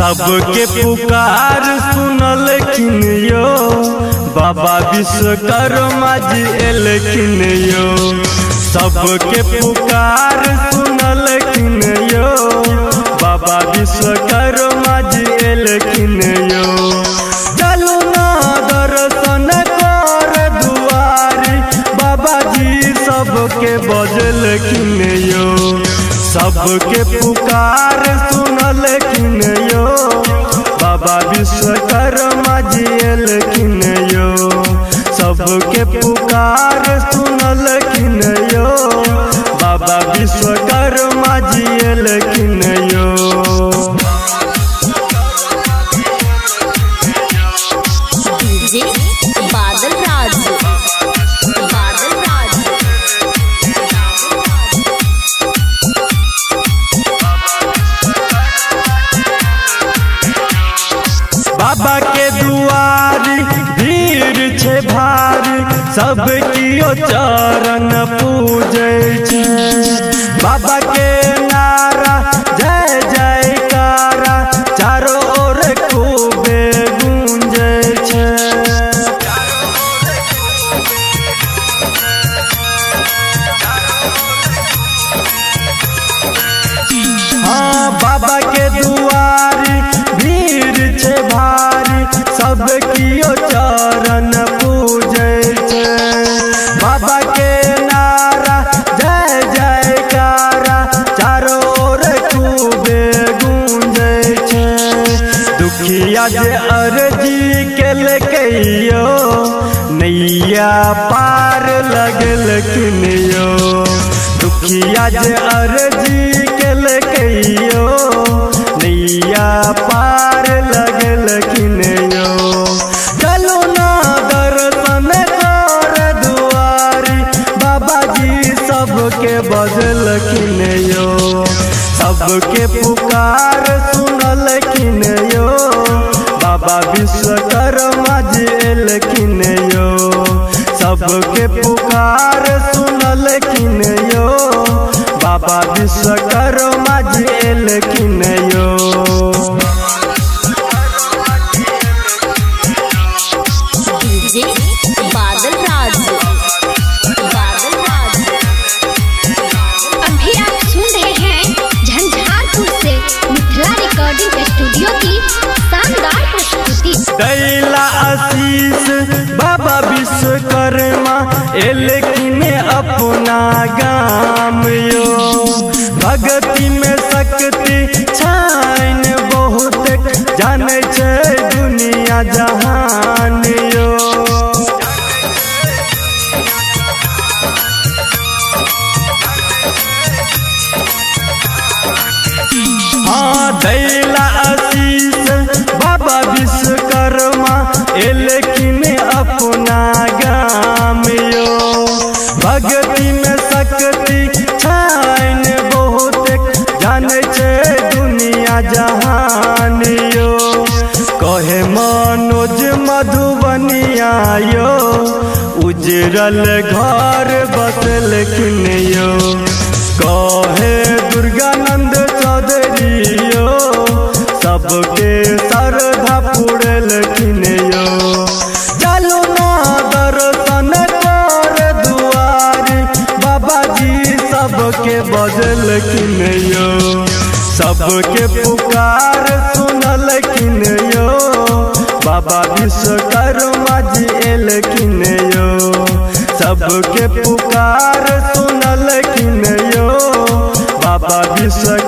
सबके पुकार सुनलखिन यो बाबा विश्वकर्मा जी एलखिन यो। सबके पुकार सुनलखिन यो बाबा विश्वकर्मा जी एलखिन यो। चलू ना दर्शन कर दुआरी बाबा जी सबके बजलखिन यो। सबके पुकार सुनलखिन यो बाबा विश्वकर्मा जी एलखिन यो। सबके पुकार सुनलखिन यो बाबा विश्वकर्मा जी एलखिन यो। बाबा के दुआरी भीड़ छे भारी सब कियो चरण पूजे छे। बाबा के नारा जय जयकारा चारों ओर खूबे गूंजे छे। हाँ बाबा के दुआरी भीड़ छे भारी सब कियो चरण पूजे छे। बाबा के नारा जय जयकारा चारों ओर खूबे गूंजे छे। दुखिया जे अर्जी केलकैयो नैया पार लगलखिन यो। दुखिया जे अर्जी केलकैयो नैया पार लगलखिन यो। चलू ना दर्शन कर दुआरी बाबा जी सबके बजलखिन यो। सबके पुकार सुनलखिन यो बाबा विश्वकर्मा जी एलखिन यो। सबके पुकार सुनलखिन यो बाबा विश्वकर्मा जी एलखिन यो। अभी आप सुन रहे हैं झंझारपुर से मिथिला रिकॉर्डिंग स्टूडियो की शानदार प्रस्तुति। दैला आशीष बाबा विश्वकर्मा एलखिन अपना गाम यो। भगति में शक्ति छाइन बहुत जाने छे दुनिया जहान यो। हाँ दैला आशीष बाबा विश्वकर्मा एलखिन अपना गाम यो। भगति में शक्ति छाइन बहुत जाने छे दुनिया जहान यो। कहे मनोज मधुबनिया यो उजरल घर बसलखिन यो। कहे दुर्गानंद चौधरी यो सबके श्रद्धा पूरलखिन यो। चलू ना दर्शन कर दुआरी बाबा जी सबके बजलखिन यो। सबके पुकार सुनलखिन यो बाबा विश्वकर्मा जी एलखिन यो। सबके पुकार सुनलखिन यो बाबा विश्वकर्मा